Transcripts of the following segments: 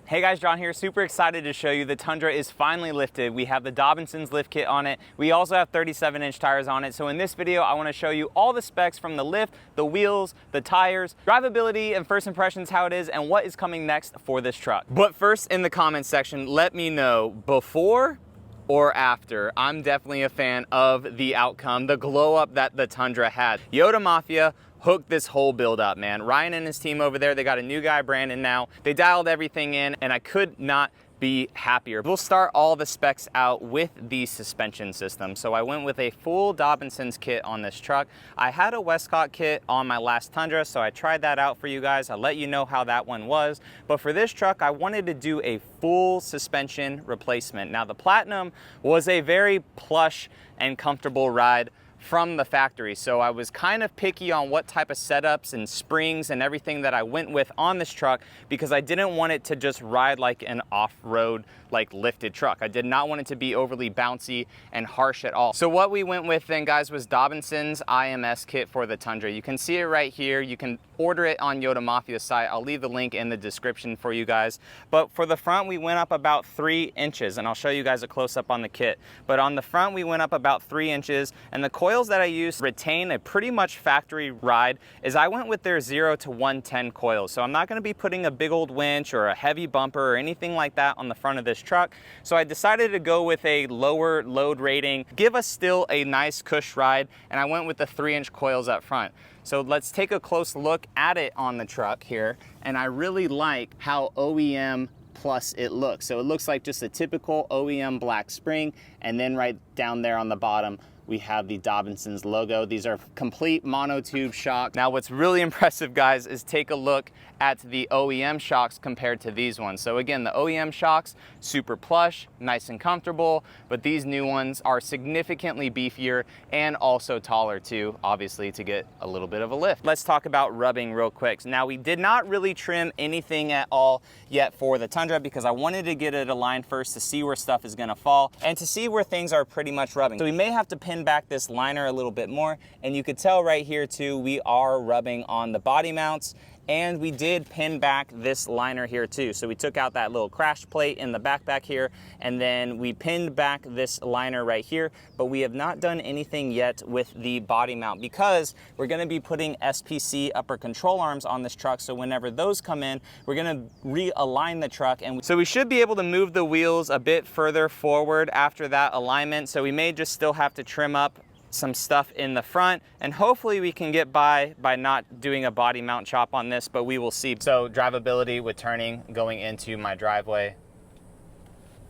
Hey guys, John here. Super excited to show you the Tundra is finally lifted. We have the Dobinsons lift kit on it. We also have 37-inch tires on it. So in this video, I want to show you all the specs from the lift, the wheels, the tires, drivability, and first impressions, how it is, and what is coming next for this truck. But first, in the comments section, let me know before or after. I'm definitely a fan of the outcome, the glow up that the Tundra had. Toyota Mafia hooked this whole build up, man. Ryan and his team over there, they got a new guy, Brandon, now. They dialed everything in, and I could not be happier. We'll start all the specs out with the suspension system. So I went with a full Dobinsons kit on this truck. I had a Westcott kit on my last Tundra, so I tried that out for you guys. I'll let you know how that one was. But for this truck, I wanted to do a full suspension replacement. Now, the Platinum was a very plush and comfortable ride from the factory, so I was kind of picky on what type of setups and springs and everything that I went with on this truck, because I didn't want it to just ride like an off-road, like lifted truck. I did not want it to be overly bouncy and harsh at all. So what we went with then, guys, was Dobinsons IMS kit for the Tundra. You can see it right here. You can order it on Toyota Mafia's site. I'll leave the link in the description for you guys. But for the front, we went up about 3 inches, and I'll show you guys a close-up on the kit. But on the front, we went up about 3 inches, and the coils that I used retain a pretty much factory ride. Is I went with their 0 to 110 coils. So I'm not going to be putting a big old winch or a heavy bumper or anything like that on the front of this truck. So I decided to go with a lower load rating, give us still a nice cush ride, and I went with the 3-inch coils up front. So let's take a close look at it on the truck here, and I really like how OEM plus it looks. So it looks like just a typical OEM black spring, and then right down there on the bottom we have the Dobinsons logo. These are complete monotube shocks. Now what's really impressive, guys, is take a look at the OEM shocks compared to these ones. So again, the OEM shocks, super plush, nice and comfortable, but these new ones are significantly beefier and also taller too, obviously, to get a little bit of a lift. Let's talk about rubbing real quick. Now, we did not really trim anything at all yet for the Tundra, because I wanted to get it aligned first to see where stuff is gonna fall and to see where things are pretty much rubbing. So we may have to pin back this liner a little bit more, and you could tell right here too, we are rubbing on the body mounts, and we did pin back this liner here too. So we took out that little crash plate in the back here, and then we pinned back this liner right here, but we have not done anything yet with the body mount, because we're gonna be putting SPC upper control arms on this truck. So whenever those come in, we're gonna realign the truck, and so we should be able to move the wheels a bit further forward after that alignment. So we may just still have to trim up some stuff in the front, and hopefully we can get by not doing a body mount chop on this, but we will see. So drivability with turning, going into my driveway,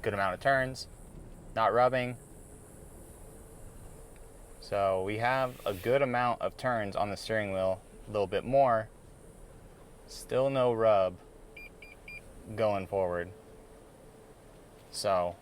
good amount of turns, not rubbing. So we have a good amount of turns on the steering wheel, a little bit more, still no rub going forward. So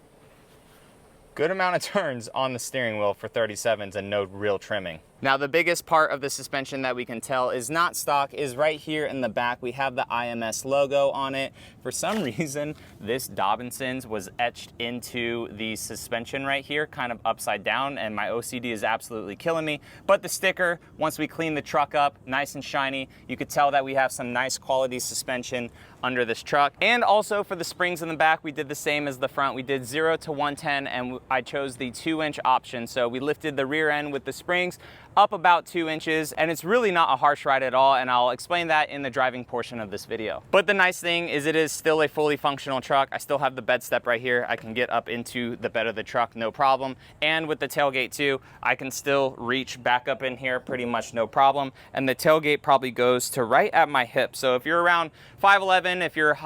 good amount of turns on the steering wheel for 37s and no real trimming. Now, the biggest part of the suspension that we can tell is not stock is right here in the back. We have the IMS logo on it. For some reason, this Dobinsons was etched into the suspension right here, kind of upside down, and my OCD is absolutely killing me. But the sticker, once we clean the truck up, nice and shiny, you could tell that we have some nice quality suspension under this truck. And also for the springs in the back, we did the same as the front. We did 0 to 110, and I chose the 2-inch option. So we lifted the rear end with the springs up about 2 inches, and it's really not a harsh ride at all, and I'll explain that in the driving portion of this video. But the nice thing is it is still a fully functional truck. I still have the bed step right here. I can get up into the bed of the truck, no problem. And with the tailgate too, I can still reach back up in here pretty much no problem. And the tailgate probably goes to right at my hip. So if you're around 5'11", if you're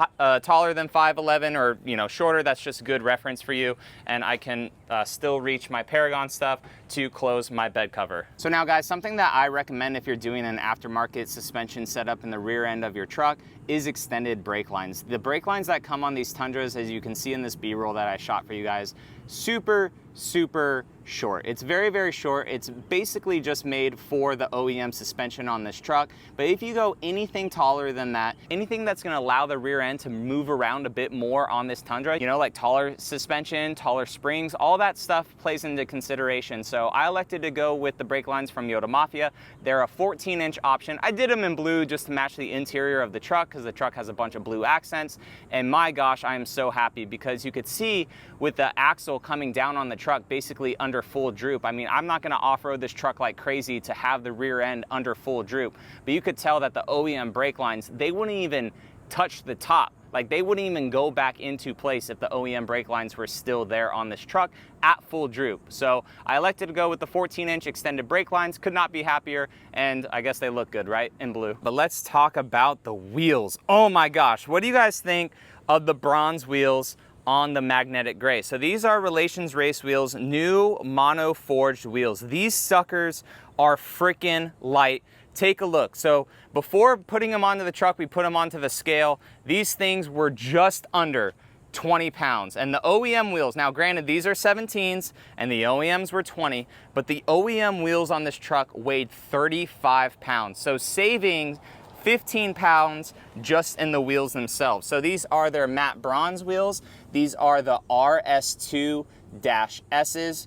taller than 5'11", or shorter, that's just good reference for you. And I can still reach my Paragon stuff to close my bed cover. So now, guys, something that I recommend if you're doing an aftermarket suspension setup in the rear end of your truck is extended brake lines. The brake lines that come on these Tundras, as you can see in this B-roll that I shot for you guys, super super short. It's very, very short. It's basically just made for the OEM suspension on this truck. But if you go anything taller than that, anything that's gonna allow the rear end to move around a bit more on this Tundra, you know, like taller suspension, taller springs, all that stuff plays into consideration. So I elected to go with the brake lines from Yota Mafia. They're a 14-inch option. I did them in blue just to match the interior of the truck because the truck has a bunch of blue accents. And my gosh, I am so happy because you could see with the axle coming down on the truck basically under full droop. I mean, I'm not gonna off-road this truck like crazy to have the rear end under full droop, but you could tell that the OEM brake lines, they wouldn't even touch the top. Like they wouldn't even go back into place if the OEM brake lines were still there on this truck at full droop. So I elected to go with the 14-inch extended brake lines. Could not be happier, and I guess they look good, right, in blue. But let's talk about the wheels. Oh my gosh, what do you guys think of the bronze wheels on the magnetic gray? So these are Relations Race Wheels, new mono forged wheels. These suckers are freaking light. Take a look. So before putting them onto the truck, we put them onto the scale. These things were just under 20 pounds. And the OEM wheels, now granted, these are 17s and the OEMs were 20, but the OEM wheels on this truck weighed 35 pounds. So saving 15 pounds just in the wheels themselves. So these are their matte bronze wheels. These are the RS2-S's.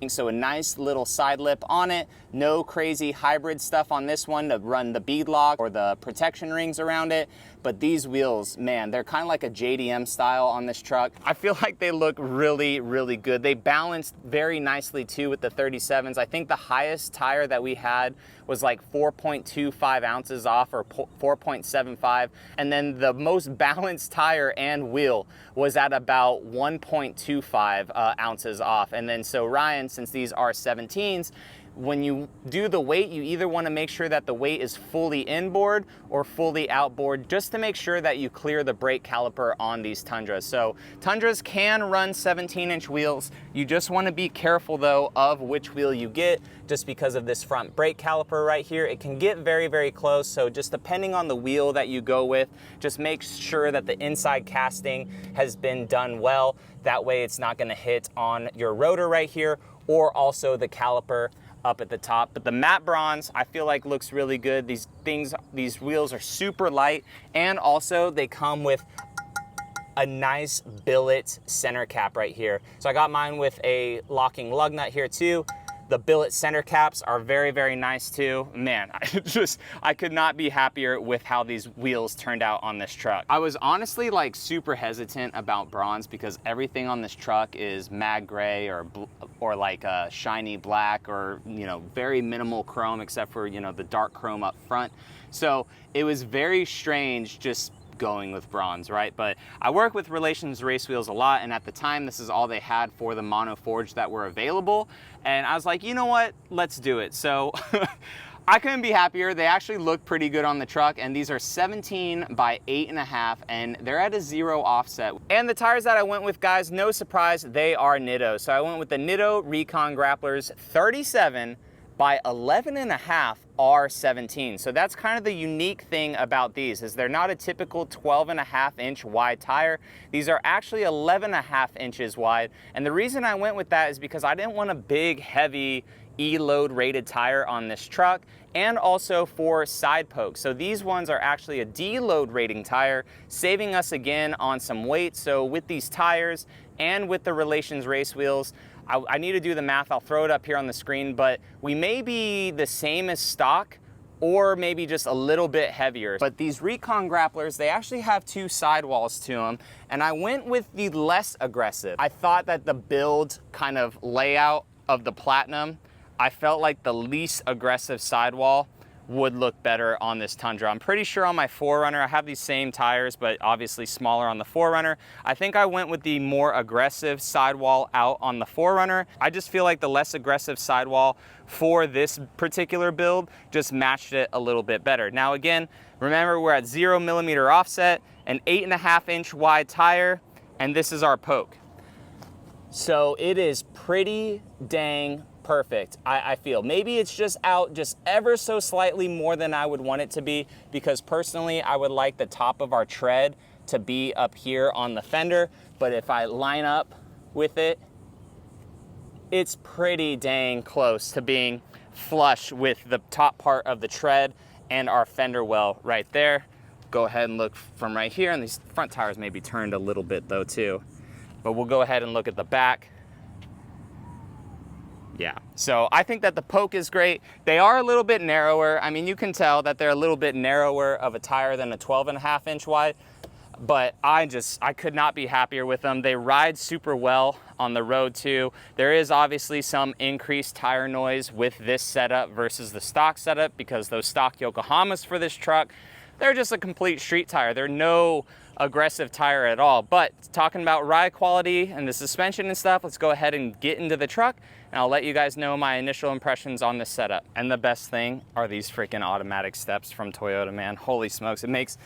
So a nice little side lip on it. No crazy hybrid stuff on this one to run the bead lock or the protection rings around it. But these wheels, man, they're kind of like a JDM style on this truck. I feel like they look really, really good. They balanced very nicely too with the 37s. I think the highest tire that we had was like 4.25 ounces off or 4.75. And then the most balanced tire and wheel was at about 1.25 ounces off. And then so Ryan, since these are 17s, when you do the weight, you either want to make sure that the weight is fully inboard or fully outboard, just to make sure that you clear the brake caliper on these Tundras. So Tundras can run 17-inch wheels. You just want to be careful though of which wheel you get, just because of this front brake caliper right here. It can get very, very close. So just depending on the wheel that you go with, just make sure that the inside casting has been done well. That way it's not going to hit on your rotor right here, or also the caliper up at the top. But the matte bronze, I feel like looks really good. These wheels are super light, and also they come with a nice billet center cap right here. So I got mine with a locking lug nut here too. The billet center caps are very, very nice too. Man, I could not be happier with how these wheels turned out on this truck. I was honestly like super hesitant about bronze because everything on this truck is mag gray or like a shiny black, or, you know, very minimal chrome except for, you know, the dark chrome up front. So it was very strange just going with bronze, right? But I work with Relations Race Wheels a lot, and at the time this is all they had for the mono forged that were available, and I was like, you know what, let's do it. So I couldn't be happier. They actually look pretty good on the truck, and these are 17 by 8.5, and they're at a 0 offset. And the tires that I went with, guys, no surprise, they are Nitto. So I went with the Nitto Recon Grapplers 37 by 11.5 R17. So that's kind of the unique thing about these, is they're not a typical 12.5-inch wide tire. These are actually 11.5 inches wide. And the reason I went with that is because I didn't want a big, heavy E-load rated tire on this truck, and also for side pokes. So these ones are actually a D-load rating tire, saving us again on some weight. So with these tires and with the Relations Race Wheels, I need to do the math. I'll throw it up here on the screen, but we may be the same as stock, or maybe just a little bit heavier. But these Recon Grapplers, they actually have 2 sidewalls to them, and I went with the less aggressive. I thought that the build kind of layout of the Platinum, I felt like the least aggressive sidewall would look better on this Tundra. I'm pretty sure on my 4Runner, I have these same tires, but obviously smaller on the 4Runner. I think I went with the more aggressive sidewall out on the 4Runner. I just feel like the less aggressive sidewall for this particular build just matched it a little bit better. Now again, remember we're at 0mm offset, an 8.5-inch wide tire, and this is our poke. So it is pretty dang perfect, I feel. Maybe it's just out just ever so slightly more than I would want it to be, because personally I would like the top of our tread to be up here on the fender. But if I line up with it, it's pretty dang close to being flush with the top part of the tread and our fender well right there. Go ahead and look from right here, and these front tires may be turned a little bit though too, but we'll go ahead and look at the back. Yeah, so I think that the poke is great. They are a little bit narrower. I mean, you can tell that they're a little bit narrower of a tire than a 12.5 inch wide, but I could not be happier with them. They ride super well on the road too. There is obviously some increased tire noise with this setup versus the stock setup, because those stock Yokohamas for this truck, they're just a complete street tire. They're no aggressive tire at all. But talking about ride quality and the suspension and stuff, let's go ahead and get into the truck, and I'll let you guys know my initial impressions on this setup. And the best thing are these freaking automatic steps from Toyota, man. Holy smokes, it makes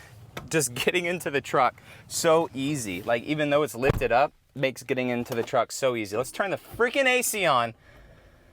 just getting into the truck so easy. Like, even though it's lifted up, it makes getting into the truck so easy. Let's turn the freaking AC on,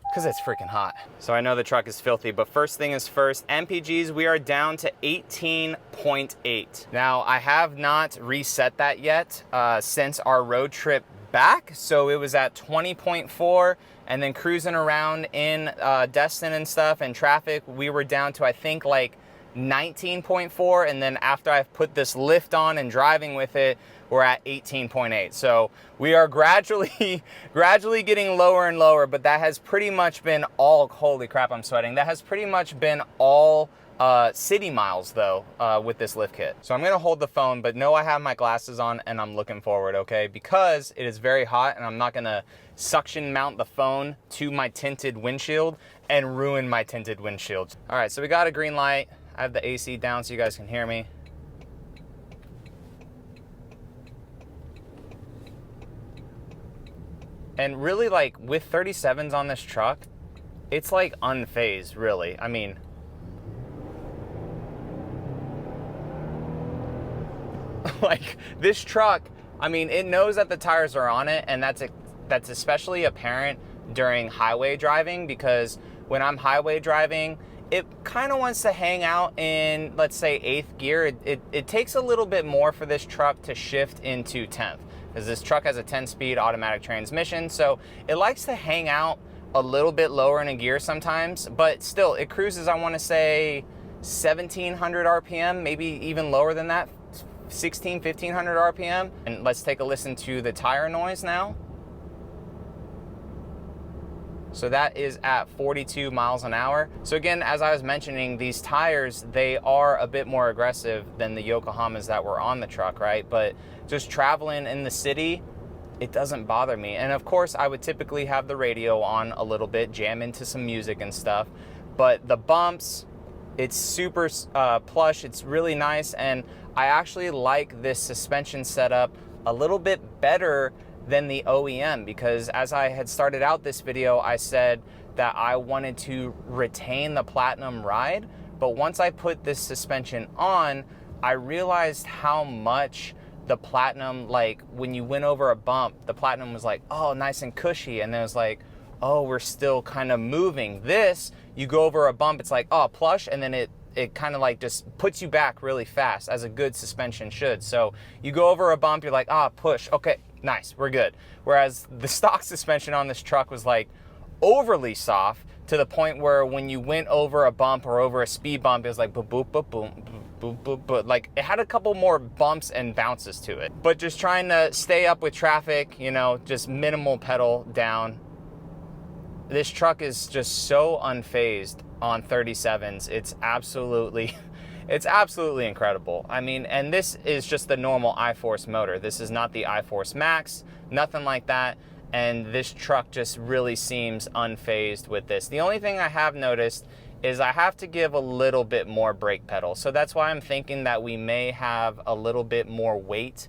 because it's freaking hot. So I know the truck is filthy, but first thing is first, MPGs, we are down to 18.8. Now, I have not reset that yet since our road trip back. So it was at 20.4, and then cruising around in Destin and stuff and traffic, we were down to, I think, like 19.4, and then after I've put this lift on and driving with it, we're at 18.8. So we are gradually getting lower and lower, but that has pretty much been all, holy crap, I'm sweating. That has pretty much been all city miles though with this lift kit. So I'm gonna hold the phone, but know I have my glasses on and I'm looking forward, okay? Because it is very hot and I'm not gonna suction mount the phone to my tinted windshield and ruin my tinted windshield. All right, so we got a green light. I have the AC down so you guys can hear me. And really, like, with 37s on this truck, it's like unfazed, really. I mean, like, this truck, I mean, it knows that the tires are on it, and that's especially apparent during highway driving, because when I'm highway driving, it kind of wants to hang out in, let's say, 8th gear. It takes a little bit more for this truck to shift into 10th, because this truck has a 10-speed automatic transmission, so it likes to hang out a little bit lower in a gear sometimes, but still, it cruises, I want to say, 1,700 RPM, maybe even lower than that, 1,500 RPM. And let's take a listen to the tire noise now. So that is at 42 miles an hour. So again, as I was mentioning, these tires, they are a bit more aggressive than the Yokohamas that were on the truck, right? But just traveling in the city, it doesn't bother me. And of course, I would typically have the radio on a little bit, jam into some music and stuff. But the bumps, it's super plush, it's really nice. And I actually like this suspension setup a little bit better than the OEM, because as I had started out this video, I said that I wanted to retain the Platinum ride, but once I put this suspension on, I realized how much the Platinum, like when you went over a bump, the Platinum was like, oh, nice and cushy, and then it was like, oh, we're still kind of moving. This, you go over a bump, it's like, oh, plush, and then it kind of like just puts you back really fast, as a good suspension should. So you go over a bump, you're like, ah, push, okay, nice, we're good. Whereas the stock suspension on this truck was like overly soft, to the point where when you went over a bump or over a speed bump, it was like boop, boop, boop, boom, boop, boop, boop. Like, it had a couple more bumps and bounces to it. But just trying to stay up with traffic, you know, just minimal pedal down. This truck is just so unfazed on 37s. It's absolutely incredible. I mean, and this is just the normal iForce motor. This is not the iForce Max, nothing like that. And this truck just really seems unfazed with this. The only thing I have noticed is I have to give a little bit more brake pedal. So that's why I'm thinking that we may have a little bit more weight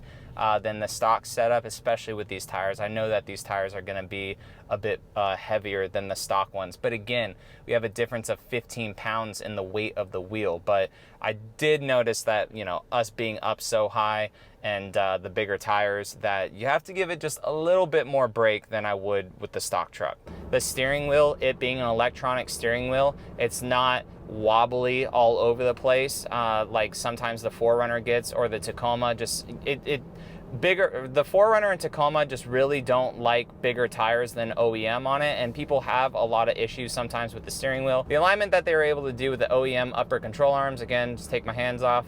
than the stock setup, especially with these tires. I know that these tires are going to be a bit heavier than the stock ones, but again, we have a difference of 15 pounds in the weight of the wheel. But I did notice that, you know, us being up so high and the bigger tires, that you have to give it just a little bit more brake than I would with the stock truck. The steering wheel, it being an electronic steering wheel, it's not wobbly all over the place like sometimes the 4Runner gets, or the Tacoma. Just it bigger, the 4Runner and Tacoma just really don't like bigger tires than OEM on it, and people have a lot of issues sometimes with the steering wheel. The alignment that they were able to do with the OEM upper control arms, again, just take my hands off.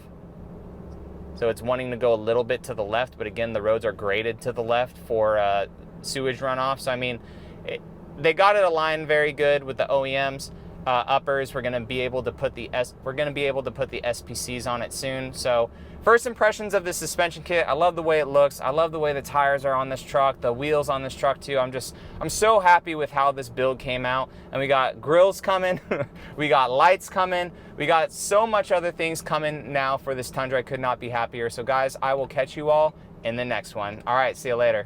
So it's wanting to go a little bit to the left, but again, the roads are graded to the left for sewage runoff. So I mean, they got it aligned very good with the OEMs. Uppers, we're going to be able to put the SPCs on it soon. So first impressions of this suspension kit, I love the way it looks. I love the way the tires are on this truck, the wheels on this truck too. I'm so happy with how this build came out. And we got grills coming, we got lights coming, we got so much other things coming now for this Tundra. I could not be happier. So guys, I will catch you all in the next one. All right, see you later.